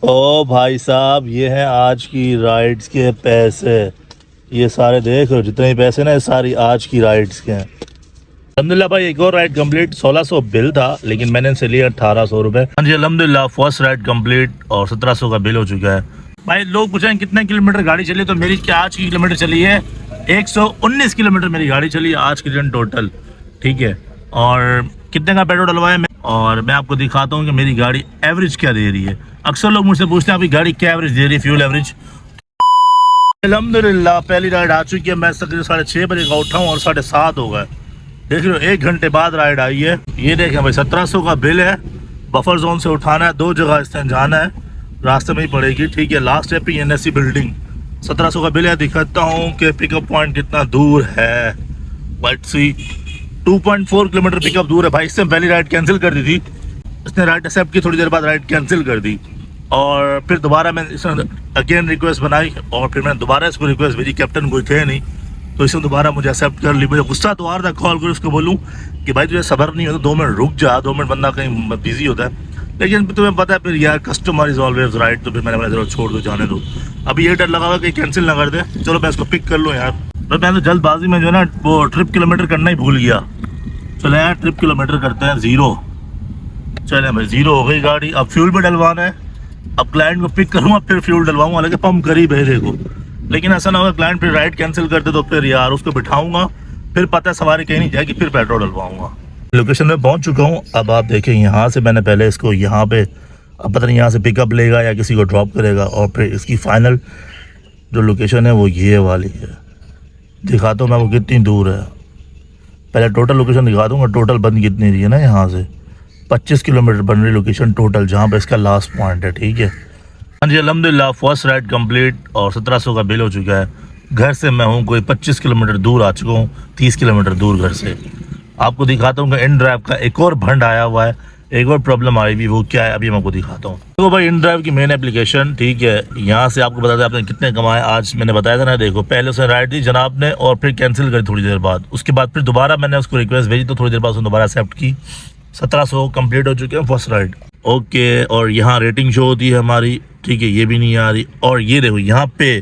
ओ भाई साहब, ये हैं आज की राइड्स के पैसे। ये सारे देख लो, जितने भी पैसे ना, ये सारी आज की राइड्स के हैं। अल्हम्दुलिल्लाह भाई, एक और राइड कंप्लीट। 1600 बिल था, लेकिन मैंने इनसे लिया 1800 रुपये। हाँ जी, अल्हम्दुलिल्लाह फर्स्ट राइड कंप्लीट और 1700 का बिल हो चुका है। भाई लोग पूछें कितने किलोमीटर गाड़ी चली, तो मेरी क्या आज की किलोमीटर चली है 119 किलोमीटर मेरी गाड़ी चली है आज की दिन टोटल। ठीक है, और कितने का पेट्रोल डलवाया और मैं आपको दिखाता हूँ कि मेरी गाड़ी एवरेज क्या दे रही है। अक्सर लोग मुझसे पूछते हैं आपकी गाड़ी क्या एवरेज दे रही है, फ्यूल एवरेज। अल्हम्दुलिल्लाह पहली राइड आ चुकी है। मैं 6:30 बजे का उठा हूँ और 7:30 हो गए। देख लो 1 घंटे बाद राइड आई है। ये देखें भाई, 1700 का बिल है। बफर जोन से उठाना है, 2 जगह इस टाइम जाना है, रास्ते में ही पड़ेगी। ठीक है, लास्ट है PNSC बिल्डिंग। 1700 का बिल है। दिखाता हूँ कि पिकअप पॉइंट कितना दूर है। बट सी 2.4 किलोमीटर पिकअप दूर है भाई। इससे पहली राइड कैंसिल कर दी थी, इसने राइड एक्सेप्ट की, थोड़ी देर बाद राइड कैंसिल कर दी। और फिर दोबारा मैं इसने अगेन रिक्वेस्ट बनाई और फिर मैंने दोबारा इसको रिक्वेस्ट भेजी। कैप्टन कोई थे नहीं, तो इसने दोबारा मुझे एक्सेप्ट कर ली। मुझे गुस्सा तो आ रहा था, कॉल कर उसको बोलूँ कि भाई तुझे सब्र नहीं होता, 2 मिनट रुक जा। 2 मिनट बंदा कहीं बिजी होता है, लेकिन तुम्हें पता है फिर यार, कस्टमर इज ऑलवेज राइट। तो फिर मैंने बोला चलो छोड़ दो, जाने दो। अभी ये डर लगा हुआ कि कैंसिल ना कर दे। चलो मैं इसको पिक कर लूँ यार। तो मैं तो जल्दबाजी में जो है ना, वो ट्रिप किलोमीटर करना ही भूल गया। चले यार ट्रिप किलोमीटर करते हैं 0। चले भाई 0 हो गई गाड़ी। अब फ्यूल भी डलवाना है। अब क्लाइंट को पिक करूँगा, फिर फ्यूल डलवाऊंगा। हालांकि पंप करीब है देखो, लेकिन ऐसा ना होगा क्लाइंट फिर राइड कैंसिल कर दे, तो फिर यार उसको बिठाऊंगा, फिर पता है सवारी कहीं नहीं जाएगी, फिर पेट्रोल डलवाऊंगा। लोकेशन में पहुंच चुका हूं। अब आप देखें, यहाँ से मैंने पहले इसको यहाँ पे, अब पता नहीं यहाँ से पिकअप लेगा या किसी को ड्रॉप करेगा, और फिर इसकी फाइनल जो लोकेशन है वो ये वाली है। दिखाता हूँ मैं वो कितनी दूर है। पहले टोटल लोकेशन दिखा दूंगा, टोटल बंद कितनी रही है ना। यहाँ से 25 किलोमीटर बन रही लोकेशन टोटल, जहाँ पे इसका लास्ट पॉइंट है। ठीक है, हाँ जी, अल्हम्दुलिल्लाह फर्स्ट राइड कंप्लीट और 1700 का बिल हो चुका है। घर से मैं हूँ कोई 25 किलोमीटर दूर आ चुका हूँ, 30 किलोमीटर दूर घर से। आपको दिखाता हूँ कि इन ड्राइव का एक और भंड आया हुआ है, एक और प्रॉब्लम आई हुई। वो क्या है अभी मैं आपको दिखाता हूँ। तो भाई इन ड्राइव की मेन एप्लीकेशन, ठीक है, यहाँ से आपको बताते हैं आपने कितने कमाए आज। मैंने बताया था ना, देखो पहले उसने राइड दी जनाब ने और फिर कैंसिल करी थोड़ी देर बाद। उसके बाद फिर दोबारा मैंने उसको रिक्वेस्ट भेजी, तो थोड़ी देर बाद उसने दोबारा एक्सेप्ट की। 1700 कंप्लीट हो चुके हैं फर्स्ट राइड। ओके, और यहाँ रेटिंग शो होती है हमारी। ठीक है, ये भी नहीं आ रही। और ये देखो यहाँ पे,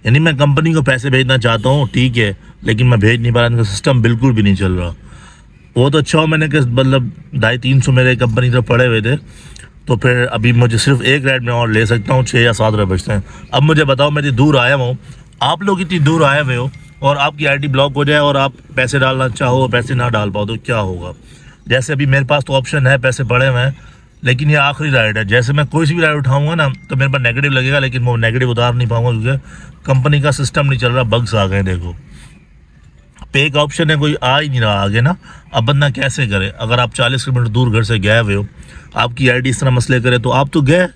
यानी मैं कंपनी को पैसे भेजना चाहता हूँ, ठीक है, लेकिन मैं भेज नहीं पा रहा। इनका सिस्टम बिल्कुल भी नहीं चल रहा। वो तो अच्छा हो, मैंने मतलब 250-300 मेरे कंपनी तरफ पड़े हुए थे, तो फिर अभी मुझे सिर्फ एक राइड में और ले सकता हूँ। 6 या 7 रुपये बचते हैं। अब मुझे बताओ, मैं इतनी दूर आया हूँ, आप लोग इतनी दूर आए हुए हो, और आपकी ID ब्लॉक हो जाए और आप पैसे डालना चाहो, पैसे ना डाल पाओ, तो क्या होगा। जैसे अभी मेरे पास तो ऑप्शन है, पैसे पड़े हुए हैं, लेकिन ये आखिरी राइड है। जैसे मैं कोई सी भी राइड उठाऊंगा ना, तो मेरे पास नेगेटिव लगेगा, लेकिन वो नेगेटिव उतार नहीं पाऊंगा, क्योंकि कंपनी का सिस्टम नहीं चल रहा, बग्स आ गए। देखो पे का ऑप्शन है, कोई आ ही नहीं रहा आगे ना। अब बंदा कैसे करे। अगर आप 40 किलोमीटर दूर घर से गए हुए हो, आपकी ID इस तरह मसले करे, तो आप तो गए,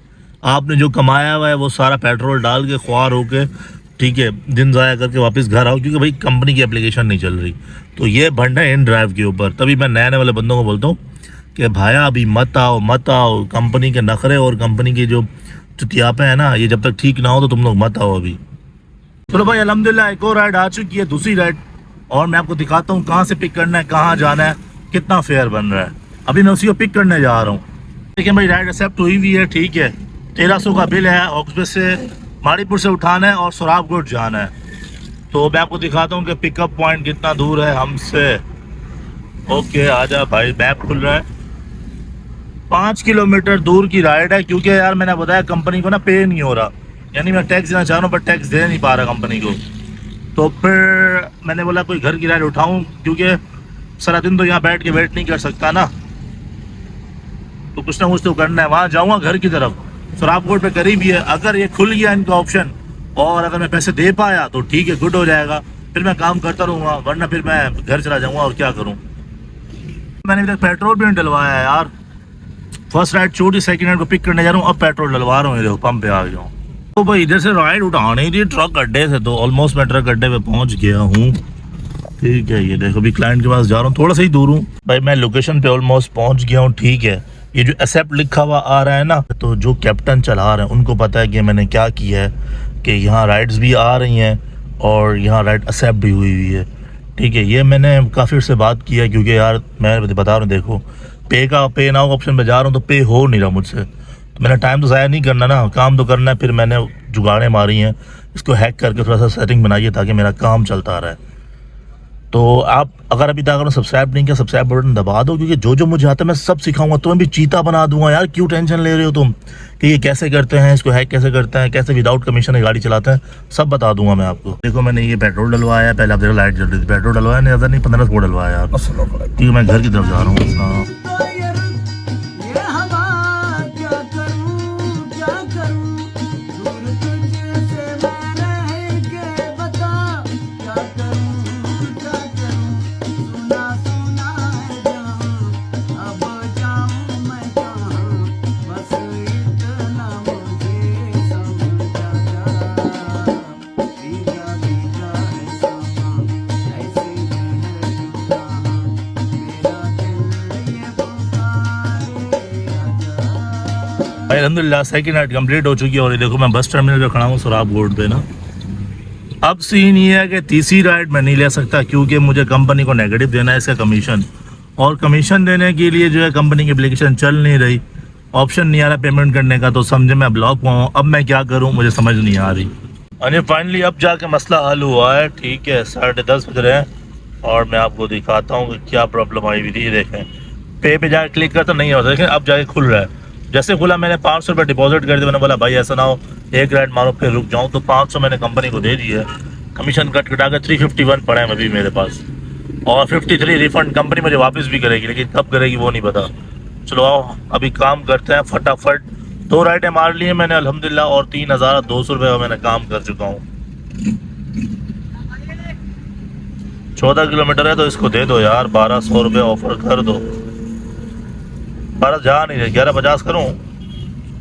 आपने जो कमाया हुआ है वो सारा पेट्रोल डाल के ख्वार होके, ठीक है, दिन ज़ाया करके वापस घर आओ, क्योंकि भाई कंपनी की एप्लीकेशन नहीं चल रही। तो ये भंड है इन ड्राइव के ऊपर। तभी मैं नए वाले बंदों को बोलता हूँ कि भाया अभी मत आओ। कंपनी के नखरे और कंपनी के जो चुतियापे हैं ना, ये जब तक ठीक ना हो तो तुम लोग मत आओ अभी। चलो भाई अल्हम्दुलिल्लाह एक और राइड आ चुकी है, दूसरी राइड, और मैं आपको दिखाता हूँ कहाँ से पिक करना है, कहाँ जाना है, कितना फेयर बन रहा है। अभी मैं उसी को पिक करने जा रहा हूँ। देखिए भाई राइड एक्सेप्ट हुई हुई है। ठीक है, 1300 का बिल है। ऑक्सबे से माड़ीपुर से उठाना है और सुराबगढ़ जाना है। तो मैं आपको दिखाता हूँ कि पिकअप पॉइंट कितना दूर है हमसे। ओके, आजा भाई, मैप खुल रहा है। 5 किलोमीटर दूर की राइड है, क्योंकि यार मैंने बताया कंपनी को ना पे नहीं हो रहा, यानी मैं टैक्स देना चाह रहा हूँ पर टैक्स दे नहीं पा रहा कंपनी को। तो फिर मैंने बोला कोई घर की राइड उठाऊं, क्योंकि सारा दिन तो यहाँ बैठ के वेट नहीं कर सकता ना, तो कुछ ना कुछ तो करना है। वहाँ जाऊँगा घर की तरफ, सुराबकोट पे करीब ही है। अगर ये खुल गया इनका ऑप्शन और अगर मैं पैसे दे पाया तो ठीक है, गुड हो जाएगा, फिर मैं काम करता रहूँगा, वरना फिर मैं घर चला जाऊँगा। और क्या करूँ, मैंने अभी तक पेट्रोल भी नहीं डलवाया है यार। फर्स्ट राइड छोटी, सेकंड राइड को पिक करने जा रहा हूँ, अब पेट्रोल डलवा रहा हूँ। देखो पंप पे आ गया हूँ। तो भाई इधर से राइड उठाने ही थी ट्रक अड्डे से, तो ऑलमोस्ट मैं ट्रक अड्डे पे पहुंच गया हूँ। ठीक है, ये देखो अभी क्लाइंट के पास जा रहा हूँ, थोड़ा सा ही दूर हूँ भाई। मैं लोकेशन पे ऑलमोस्ट पहुंच गया हूँ। ठीक है, ये जो एक्सेप्ट लिखा हुआ आ रहा है ना, तो जो कैप्टन चला रहे हैं उनको पता है कि मैंने क्या किया है, कि यहाँ राइड्स भी आ रही हैं और यहाँ राइड एक्सेप्ट भी हुई है। ठीक है, ये मैंने काफ़ी से बात किया है, क्योंकि यार मैं बता रहा हूँ, देखो पे नाउ ऑप्शन पे जा रहा हूँ तो पे हो नहीं रहा मुझसे। तो मैंने टाइम तो ज़ाया नहीं करना ना, काम तो करना है। फिर मैंने जुगाड़ें मारी हैं, इसको हैक करके थोड़ा सा सेटिंग बनाइए ताकि मेरा काम चलता रहे। तो आप अगर अभी तक सब्सक्राइब नहीं किया, सब्सक्राइब बटन दबा दो, क्योंकि जो जो मुझे आता है मैं सब सिखाऊंगा। तुम्हें भी चीता बना दूंगा यार, क्यों टेंशन ले रहे हो तुम कि ये कैसे करते हैं, इसको हैक कैसे करते हैं, कैसे विदाउट कमीशन गाड़ी चलाते हैं, सब बता दूंगा मैं आपको। देखो मैंने ये पेट्रोल डलवाया है, पहले आप देखो लाइट जल रही थी, पेट्रोल डलवाया नहीं, ज़्यादा नहीं 15 डलवाया यार, क्योंकि मैं घर की तरफ जा रहा हूँ। भाई अल्हम्दुलिल्लाह सेकंड नाइट कंप्लीट हो चुकी है और ये देखो मैं बस टर्मिनल पे खड़ा हूँ सोराब रोड पे ना। अब सीन ये है कि तीसरी राइड मैं नहीं ले सकता, क्योंकि मुझे कंपनी को नेगेटिव देना है इसका कमीशन, और कमीशन देने के लिए जो है कंपनी की एप्लीकेशन चल नहीं रही, ऑप्शन नहीं आ रहा पेमेंट करने का, तो समझे मैं ब्लॉक हुआ हूँ। अब मैं क्या करूँ मुझे समझ नहीं आ रही। और फाइनली अब जाके मसला हल हुआ है, ठीक है 10:30 बज रहे हैं और मैं आपको दिखाता हूँ कि क्या प्रॉब्लम आई हुई थी। देखें पे पे जाके क्लिक करता नहीं होता, देखें अब जाके खुल रहा है। जैसे खुला मैंने 500 रुपये डिपॉजिट कर दिया, मैंने बोला भाई ऐसा ना हो एक राइड मारो फिर रुक जाऊँ, तो 500 मैंने कंपनी को दे दिया, कमीशन कट कटा के 351 पड़ा है अभी मेरे पास, और 53 रिफंड कंपनी मुझे वापस भी करेगी, लेकिन कब करेगी वो नहीं पता। चलो आओ अभी काम करते हैं फटाफट। 2 राइडें मार ली हैं मैंने अल्हम्दुलिल्लाह, और 3200 रुपये का मैंने काम कर चुका हूँ। 14 किलोमीटर है तो इसको दे दो यार, 1200 रुपये ऑफर कर दो। 12 जा नहीं रहे, 11:50 करूँ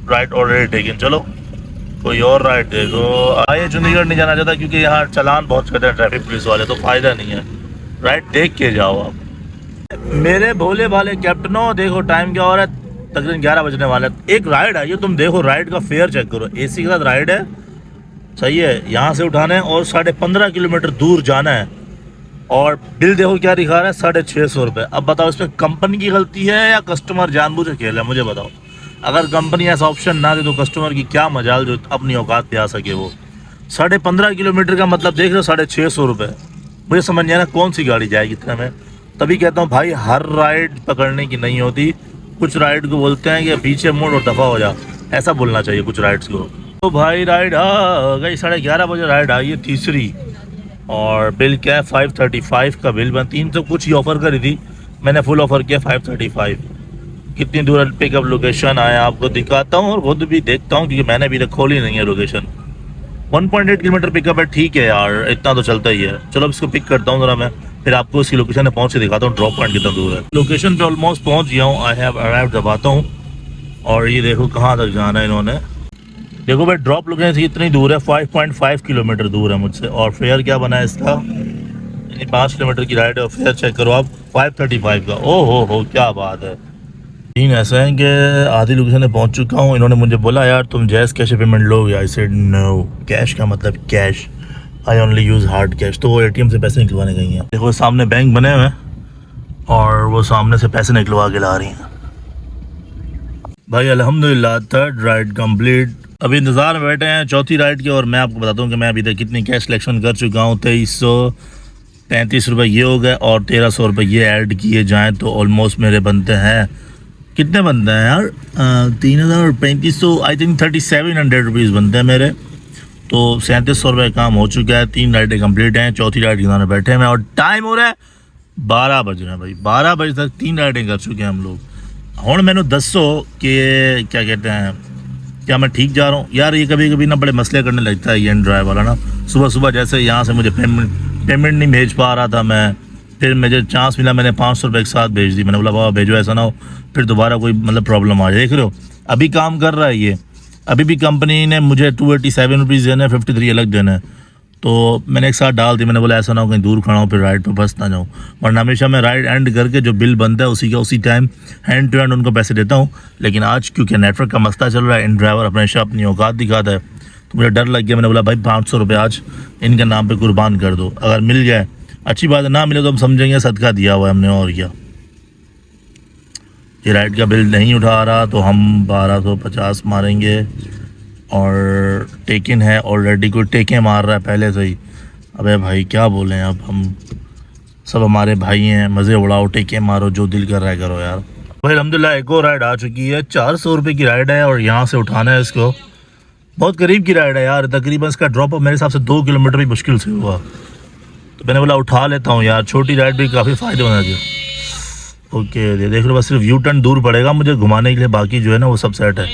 राइड ऑलरेडी टेकन। चलो कोई और राइड देखो। आइए चंडीगढ़ नहीं जाना चाहता क्योंकि यहाँ चलान बहुत करते हैं ट्रैफिक पुलिस वाले, तो फ़ायदा नहीं है, राइड देख के जाओ आप। मेरे भोले भाले कैप्टनों देखो टाइम क्या हो रहा है, तकरीबन 11 बजने वाला है। एक राइड आई है, तुम देखो राइड का फेयर चेक करो, AC के साथ राइड है, सही है। यहाँ से उठाना है और 15.5 किलोमीटर दूर जाना है, और बिल देखो क्या दिखा रहा है 650 रुपये। अब बताओ इसमें कंपनी की गलती है या कस्टमर जानबूझ के खेल है, मुझे बताओ। अगर कंपनी ऐसा ऑप्शन ना दे तो कस्टमर की क्या मजाल जो अपनी औकात पे आ सके वो। 15.5 किलोमीटर का मतलब देख रहे हो 650 रुपये। मुझे समझ नहीं आ रहा कौन सी गाड़ी जाएगी इतने में। तभी कहता हूँ भाई हर राइड पकड़ने की नहीं होती, कुछ राइड को बोलते हैं कि पीछे मुड़ और दफ़ा हो जा, ऐसा बोलना चाहिए कुछ राइड्स को। तो भाई राइड आ गई, 11:30 बजे राइड आई है तीसरी, और बिल क्या है 535 का बिल। मैं 300 कुछ ही ऑफ़र करी थी, मैंने फुल ऑफ़र किया 535। कितनी दूर पिकअप लोकेशन आया आपको दिखाता हूँ और खुद भी देखता हूँ, क्योंकि मैंने अभी तक खोली नहीं है लोकेशन। 1.8 किलोमीटर पिकअप है, ठीक है यार इतना तो चलता ही है। चलो अब इसको पिक करता हूँ ज़रा मैं, फिर आपको इसकी लोकेशन में पहुँच के दिखाता हूँ ड्रॉप पॉइंट कितना दूर है। लोकेशन पे ऑलमोस्ट पहुँच गया हूँ, आई हैव अराइव्ड दबाता हूँ, और ये देखो कहाँ तक जाना है इन्होंने। देखो भाई ड्रॉप लोकेशन से इतनी दूर है, 5.5 किलोमीटर दूर है मुझसे। और फेयर क्या बना है इसका, 5 किलोमीटर की राइड है, और फेयर चेक करो आप 535 का। ओ हो क्या बात है। सीन ऐसा है कि आधी लोकेशन में पहुंच चुका हूं। इन्होंने मुझे बोला यार तुम जैस कैश पेमेंट लोगे, आई सेड नो, कैश का मतलब cash, I only use hard cash. तो वो ATM से पैसे निकलवाने गई हैं। देखो सामने बैंक बने हुए हैं और वो सामने से पैसे निकलवा के ला रही हैं। भाई अल्हम्दुलिल्लाह 3rd राइड कंप्लीट। अभी इंतज़ार में बैठे हैं 4थी राइड के, और मैं आपको बताता हूँ कि मैं अभी तक कितनी कैश कलेक्शन कर चुका हूँ। 2335 रुपये ये हो गए, और 1300 रुपये ये ऐड किए जाएँ तो ऑलमोस्ट मेरे बनते हैं, कितने बनते हैं यार, 3035, आई थिंक 3700 रुपीज़ बनते हैं मेरे। तो 3700 रुपये काम हो चुका है। 3 राइडें कंप्लीट हैं, 4थी राइड के सामने बैठे हैं, और टाइम हो रहा है 12 बज रहे हैं भाई। 12 बजे तक 3 राइडें कर चुके हैं हम लोग। हूँ मैंने दसो कि क्या कहते हैं, क्या मैं ठीक जा रहा हूँ यार। ये कभी कभी ना बड़े मसले करने लगता है ये ड्राइव वाला ना। सुबह सुबह जैसे यहाँ से मुझे पेमेंट नहीं भेज पा रहा था मैं, फिर मुझे चांस मिला, मैंने 500 रुपये एक साथ भेज दी। मैंने बोला बाबा भेजो, ऐसा ना हो फिर दोबारा कोई मतलब प्रॉब्लम आ जाए। देख रहे हो अभी काम कर रहा है ये, अभी भी कंपनी ने मुझे 287 रुपीज़ देने, 53 अलग देने, तो मैंने एक साथ डाल दी। मैंने बोला ऐसा ना हो कहीं दूर खड़ा हूँ फिर राइड पे फंस ना जाऊँ, वरना हमेशा मैं राइड एंड करके जो बिल बनता है उसी का उसी टाइम हैंड टू हैंड उनको पैसे देता हूँ। लेकिन आज क्योंकि नेटवर्क का मसला चल रहा है, इन ड्राइवर हमेशा अपनी औकात दिखाता है, तो मुझे डर लग गया। मैंने बोला भाई 500 रुपये आज इनके नाम पर कुर्बान कर दो, अगर मिल जाए अच्छी बात है, ना मिले तो हम समझेंगे सदका दिया हुआ है हमने और क्या। ये राइड का बिल नहीं उठा रहा तो हम 1250 मारेंगे। और टेकिन है ऑलरेडी, कोई टेके मार रहा है पहले से ही। अबे भाई क्या बोलें, अब हम सब हमारे भाई हैं, मज़े उड़ाओ, टेके मारो, जो दिल कर रहा है करो यार। भाई अल्हम्दुलिल्लाह एक और राइड आ चुकी है, 400 रुपये की राइड है और यहाँ से उठाना है इसको। बहुत करीब की राइड है यार, तकरीबन इसका ड्रॉप अप मेरे हिसाब से 2 किलोमीटर भी मुश्किल से हुआ, तो मैंने बोला उठा लेता हूँ यार, छोटी राइड भी काफ़ी फ़ायदे होना चाहिए। ओके ये देख लो, बस सिर्फ यू टर्न दूर पड़ेगा मुझे घुमाने के लिए, बाकी जो है ना वो सब सेट है।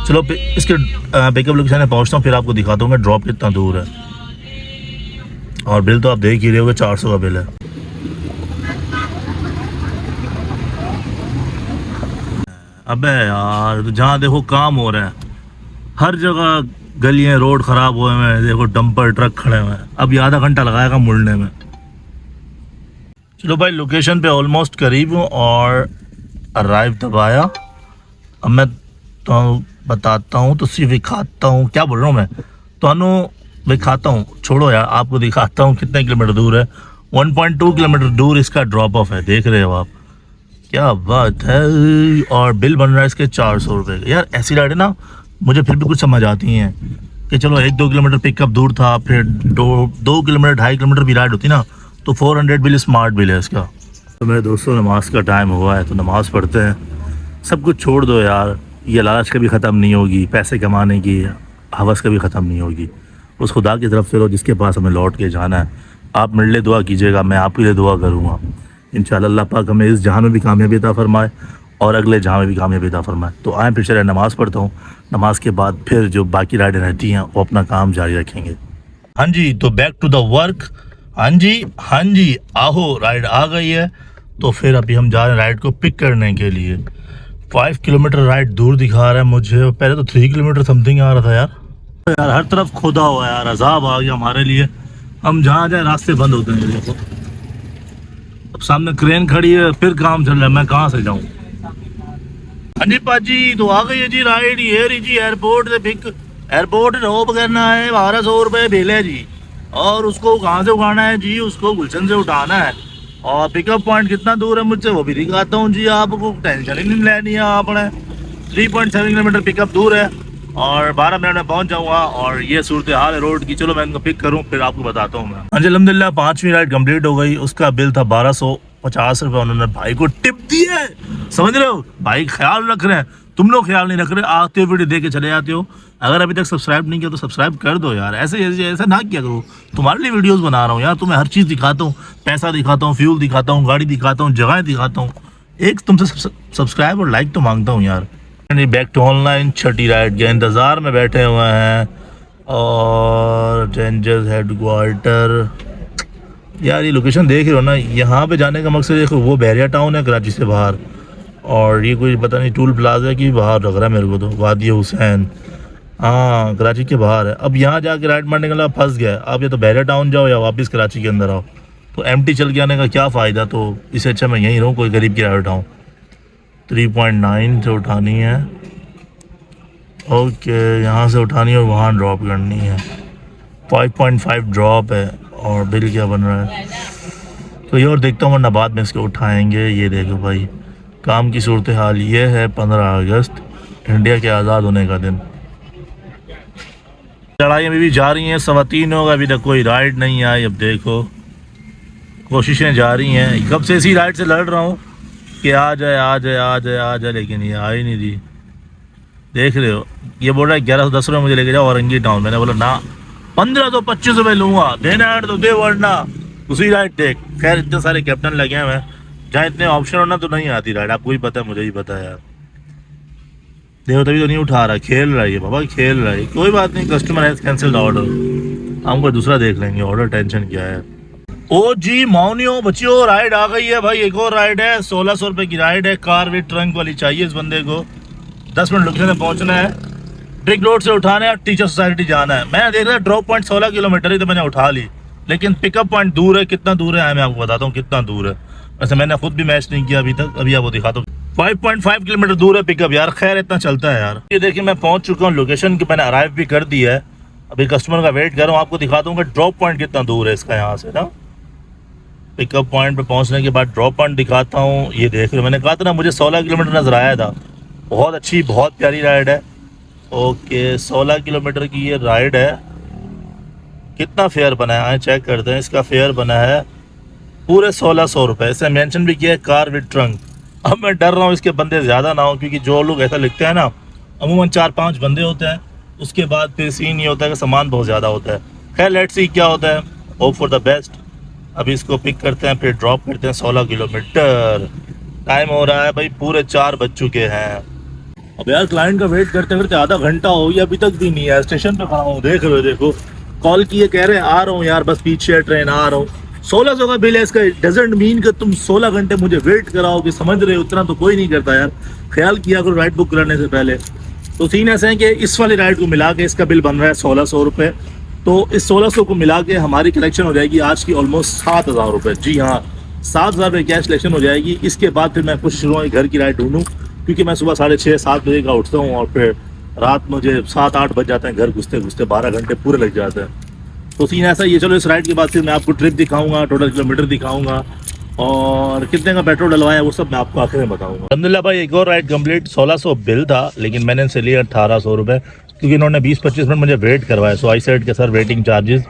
चलो इसके पिकअप लोकेशन में पहुँचता हूँ, फिर आपको दिखा दूँगा ड्रॉप कितना दूर है। और बिल तो आप देख ही रहे होगे, 400 का बिल है। अबे यार तो जहाँ देखो काम हो रहा है, हर जगह गलियाँ रोड ख़राब हुए हैं, देखो डंपर ट्रक खड़े हुए हैं। अब ये आधा घंटा लगाएगा मुड़ने में। चलो भाई लोकेशन पे ऑलमोस्ट करीब हूँ और अराइव दबाया। अब मैं तो बताता हूँ, तो सिर्फ दिखाता हूँ, क्या बोल रहा हूँ मैं, तो दिखाता हूँ, छोड़ो यार, आपको दिखाता हूँ कितने किलोमीटर दूर है। 1.2 किलोमीटर दूर इसका ड्रॉप ऑफ है, देख रहे हो आप, क्या बात है। और बिल बन रहा है इसके 400 रुपये का। यार ऐसी राइड है ना, मुझे फिर भी कुछ समझ आती हैं कि चलो 1-2 किलोमीटर पिकअप दूर था, फिर 2 किलोमीटर 2.5 किलोमीटर भी राइड होती ना, तो 400 बिल स्मार्ट बिल है इसका। तो मेरे दोस्तों नमाज का टाइम हुआ है, तो नमाज़ पढ़ते हैं। सब कुछ छोड़ दो यार, ये लालच कभी ख़त्म नहीं होगी, पैसे कमाने की हवस कभी ख़त्म नहीं होगी। उस खुदा की तरफ फिरो जिसके पास हमें लौट के जाना है। आप मेरे लिए दुआ कीजिएगा, मैं आपके लिए दुआ करूँगा। इंशाअल्लाह अल्लाह पाक हमें इस जहां में भी कामयाबी अता फरमाए और अगले जहां में भी कामयाबी अता फरमाए। तो आए फिर चले नमाज़ पढ़ता हूँ, नमाज के बाद फिर जो बाकी राइडें रहती हैं वो अपना काम जारी रखेंगे। हाँ जी, तो बैक टू द वर्क। हाँ जी आहो, राइड आ गई है। तो फिर अभी हम जा रहे हैं राइड को पिक करने के लिए। 5 किलोमीटर राइड दूर दिखा रहा है मुझे, पहले तो 3 किलोमीटर समथिंग आ रहा था यार। हर तरफ खोदा हुआ है यार, अजाब आ गया हमारे लिए। हम जहाँ जाए रास्ते बंद होते हैं। देखो अब सामने क्रेन खड़ी है, फिर काम चल रहा है, मैं कहाँ से जाऊँ। हाँ जी पाजी, तो आ गई है जी राइड। ये रही जी एयरपोर्ट से पिक, एयरपोर्ट ड्रॉप करना है, 1200 रुपये बिल है जी। और उसको कहाँ से उठाना है जी, उसको गुलशन से उठाना है। और पिकअप पॉइंट कितना दूर है मुझसे वो भी दिखाता हूँ जी, आपको टेंशन ही नहीं लेनी है आपने। 3.7 किलोमीटर पिकअप दूर है और 12 मिनट में पहुंच जाऊंगा। और ये सूरत हाल है रोड की। चलो मैं इनको पिक करूं फिर आपको बताता हूं मैं। हाँ जी अल्हम्दुलिल्लाह 5वीं राइड कंप्लीट हो गई। उसका बिल था 1250 रुपये। उन्होंने भाई को टिप दी है, समझ रहे हो भाई, ख्याल रख रहे हैं। तुम लोग ख्याल नहीं रख रहे, आते वीडियो दे के चले जाते हो। अगर अभी तक सब्सक्राइब नहीं किया तो सब्सक्राइब कर दो यार, ऐसा ना किया करो। तुम्हारे लिए वीडियोस बना रहा हूँ यार, तुम्हें हर चीज़ दिखाता हूँ, पैसा दिखाता हूँ, फ्यूल दिखाता हूँ, गाड़ी दिखाता हूँ, जगह दिखाता हूँ। एक तुमसे सब्सक्राइब और लाइक तो मांगता हूँ यार। Back to online, Chhathi ride के इंतज़ार में बैठे हुए हैं। और रेंजर्स हेडक्वार्टर यार, ये लोकेशन देख रहे हो ना, यहाँ पे जाने का मकसद देखो, वो बैरिया टाउन है कराची से बाहर, और ये कोई पता नहीं टूल प्लाजा की बाहर लग रहा है मेरे को, तो वादी हुसैन, हाँ कराची के बाहर है। अब यहाँ जाके राइड मारने के लिए फंस गया। आप या तो बैरिया टाउन जाओ या वापस कराची के अंदर आओ, तो एमटी चल के आने का क्या फ़ायदा। तो इससे अच्छा मैं यहीं रहूँ, कोई गरीब की राइड उठाऊँ। 3.9 से उठानी है, ओके यहाँ से उठानी है और वहाँ ड्रॉप करनी है। 5.5 ड्रॉप है और बिल क्या बन रहा है तो ये और देखता हूँ, वरना बाद में इसको उठाएंगे। ये देखो भाई काम की सूरत हाल ये है। 15 अगस्त इंडिया के आज़ाद होने का दिन। लड़ाइयाँ भी जा रही हैं, 3:15 होगा, अभी तक कोई राइड नहीं आई। अब देखो कोशिशें जारी हैं, कब से इसी राइड से लड़ रहा हूँ कि आ जाए, लेकिन ये आ ही नहीं रही। देख रहे हो ये बोल रहा है 1110 रुपये मुझे लेके जाओ औरंगी टाउन। मैंने बोला ना, 1525 रुपये लूँगा, देना है तो दे, वरना उसी राइड देख। खैर इतने सारे कैप्टन लगे हुए हैं, जहाँ इतने ऑप्शन हो ना तो नहीं आती राइड। आपको ही पता है, मुझे ही पता है यार। देखो तभी तो नहीं उठा रहा, खेल रहा है बाबा, खेल रहा है। कोई बात नहीं, कस्टमर हैज कैंसिल्ड ऑर्डर, हम कोई दूसरा देख लेंगे ऑर्डर, टेंशन क्या है। ओ जी मौनियो बच्चियों, राइड आ गई है भाई। एक और राइड है, 1600 रुपये की राइड है। कार विद ट्रंक वाली चाहिए इस बंदे को। 10 मिनट लोकेशन में पहुंचना है, ट्रिक रोड से उठाना है और टीचर सोसाइटी जाना है। मैंने देख रहा ड्रॉप पॉइंट 16 किलोमीटर ही, तो मैंने उठा ली। लेकिन पिकअप पॉइंट दूर है, कितना दूर है मैं आपको बताता हूँ कितना दूर है। वैसे मैंने खुद भी मैच नहीं किया अभी तक, अभी आपको दिखाता हूँ। 5.5 किलोमीटर दूर है पिकअप यार। खैर इतना चलता है यार। ये देखिए मैं पहुंच चुका हूँ लोकेशन की, मैंने अराइव भी कर दिया है। अभी कस्टमर का वेट कर रहा हूँ, आपको दिखा दूँगा ड्रॉप पॉइंट कितना दूर है इसका यहाँ से ना। पिकअप पॉइंट पे पहुंचने के बाद ड्रॉप पॉइंट दिखाता हूँ। ये देख रहे हो, मैंने कहा था ना मुझे 16 किलोमीटर नज़र आया था। बहुत अच्छी बहुत प्यारी राइड है। ओके 16 किलोमीटर की ये राइड है। कितना फेयर बना है आए चेक करते हैं। इसका फेयर बना है पूरे 1600 रुपये। इसे मेंशन भी किया है कार विद ट्रंक। अब मैं डर रहा हूँ इसके बंदे ज़्यादा ना हो, क्योंकि जो लोग ऐसा लिखते हैं ना अमूमन 4-5 बंदे होते हैं, उसके बाद फिर सीन ये होता है कि सामान बहुत ज़्यादा होता है। खैर लेट्स सी क्या होता है, होप फॉर द बेस्ट। अभी इसको पिक करते हैं फिर ड्रॉप करते हैं। 16 किलोमीटर टाइम हो रहा है भाई, पूरे 4 बज चुके हैं। अब यार क्लाइंट का वेट करते करते आधा घंटा हो गया, अभी तक भी नहीं है। स्टेशन पे खड़ा हूँ, देख रहे हो, देखो कॉल किए कह रहे हैं आ रहा हूँ यार, बस पीछे ट्रेन आ रहा हूँ। 1600 का बिल है इसका। डजेंट मीन कि तुम 16 घंटे मुझे वेट कराओगे, समझ रहे हो? उतना तो कोई नहीं करता यार। ख्याल किया करो राइड बुक करने से पहले। तो सीन ऐसा है कि इस वाली राइड को मिला के इसका बिल बन रहा है 1600 रुपये। तो इस 1600 को मिला के हमारी कलेक्शन हो जाएगी आज की ऑलमोस्ट 7000 रुपये। जी हाँ, 7000 रुपये कैश कलेक्शन हो जाएगी। इसके बाद फिर मैं कोशिश करूँगा घर की राइड ढूंढूँ, क्योंकि मैं सुबह 6:30-7 बजे का उठता हूँ और फिर रात मुझे 7-8 बज जाते हैं घर घुसते घुसते, 12 घंटे पूरे लग जाते हैं। तो सीन ऐसा ही है। चलो इस राइड के बाद फिर मैं आपको ट्रिप दिखाऊंगा, टोटल किलोमीटर दिखाऊंगा और कितने का पेट्रोल डलवाया वो सब मैं आपको आखिर में बताऊंगा। अल्हम्दुलिल्लाह भाई एक और राइड कंप्लीट। 1600 बिल था लेकिन मैंने इनसे लिया 1800 रुपये, क्योंकि इन्होंने 20-25 मिनट मुझे वेट करवाया। सो आई सेड के सर वेटिंग चार्जेस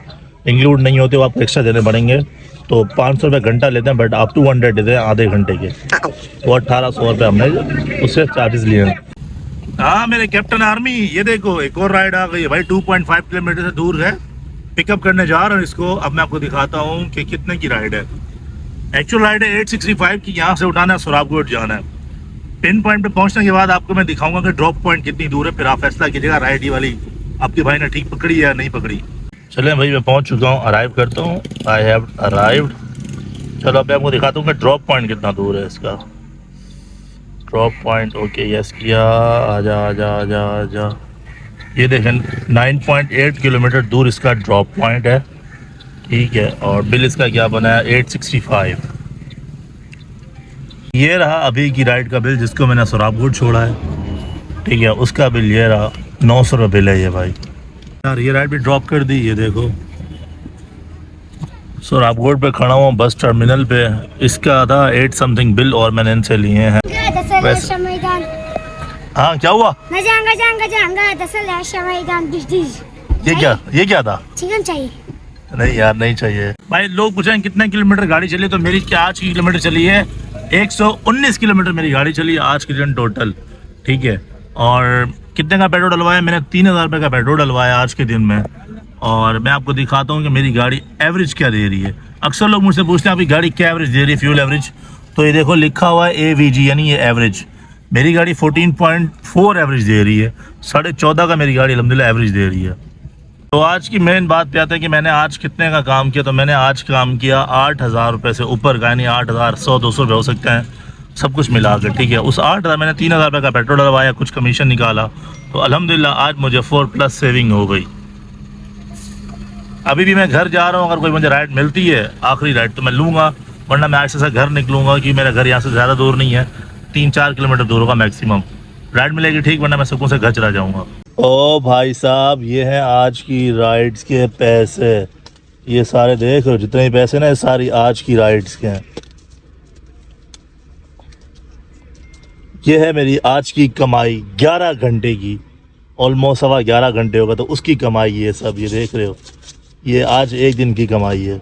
इंक्लूड नहीं होते, वो आपको एक्स्ट्रा देने पड़ेंगे। तो 500 रुपये घंटा लेते हैं, बट आप 200 देते हैं आधे घंटे के। तो 1800 रुपये हमने उससे चार्जेस लिए हैं। हाँ मेरे कैप्टन आर्मी, ये देखो एक और राइड आ गई है भाई। 2.5 किलोमीटर से दूर है। पिकअप करने जा रहा हूँ इसको। अब मैं आपको दिखाता हूँ कि कितने की राइड है। एक्चुअल राइड है 865 की। यहाँ से उठाना है, सुराबकोट जाना है। पिन पॉइंट पे पहुँचने के बाद आपको मैं दिखाऊंगा कि ड्रॉप पॉइंट कितनी दूर है, फिर आप फैसला कीजिएगा राइड वाली आपके भाई ने ठीक पकड़ी है या नहीं पकड़ी। चलें भाई मैं पहुँच चुका हूँ, अराइव करता हूँ। I have arrived. चलो अब मैं आपको दिखाता हूँ कि ड्रॉप पॉइंट कितना दूर है इसका। ड्रॉप पॉइंट ओके यस किया। आजा आजा आजा आजा। ये देखें 9.8 किलोमीटर दूर इसका ड्रॉप पॉइंट है। ठीक है, और बिल इसका क्या बना है 865। ये रहा अभी की राइड का बिल जिसको मैंने सुराबकोट छोड़ा है। ठीक है, उसका बिल ये रहा 900 रुपये बिल है ये भाई। यार ये राइड भी ड्रॉप कर दी। ये देखो सुराबकोट पे खड़ा हुआ बस टर्मिनल पे। इसका था 8 समथिंग बिल और मैंने इनसे लिए हैं। हाँ क्या हुआ? ये क्या था? चिकन चाहिए? नहीं यार नहीं चाहिए भाई। लोग पूछें कितने किलोमीटर गाड़ी चली, तो मेरी क्या आज की किलोमीटर चली है 119 किलोमीटर मेरी गाड़ी चली है आज के दिन टोटल। ठीक है, और कितने का पेट्रोल डलवाया मैंने? 3000 रुपये का पेट्रोल डलवाया आज के दिन में। और मैं आपको दिखाता हूँ कि मेरी गाड़ी एवरेज क्या दे रही है। अक्सर लोग मुझसे पूछते हैं आपकी गाड़ी क्या एवरेज दे रही है, फ्यूल एवरेज। तो ये देखो लिखा हुआ है AVG यानी ये एवरेज। मेरी गाड़ी 14.4 एवरेज दे रही है। 14.5 का मेरी गाड़ी अल्हम्दुलिल्लाह एवरेज दे रही है। तो आज की मेन बात पे आता है कि मैंने आज कितने का काम किया। तो मैंने आज काम किया 8000 रुपये से ऊपर का, यानी 8100-200 रुपये हो सकते हैं सब कुछ मिला कर। ठीक है, उस 8000 मैंने 3000 रुपये का पेट्रोल डलवाया, कुछ कमीशन निकाला। तो अल्हम्दुलिल्लाह आज मुझे 4+ सेविंग हो गई। अभी भी मैं घर जा रहा हूँ, अगर कोई मुझे राइड मिलती है आखिरी राइड तो मैं लूँगा, वरना मैं आज से घर निकलूँगा कि मेरा घर यहाँ से ज़्यादा दूर नहीं है, 3-4 किलोमीटर दूर होगा मैक्सिमम। राइड मिलेगी ठीक, वरना मैं सुकून से घर चला जाऊँगा। ओ भाई साहब, ये हैं आज की राइड्स के पैसे। ये सारे देख लो, जितने भी पैसे ना ये सारी आज की राइड्स के हैं। ये है मेरी आज की कमाई 11 घंटे की, ऑलमोस्ट 11.25 घंटे होगा तो उसकी कमाई है सब। ये देख रहे हो, ये आज एक दिन की कमाई है।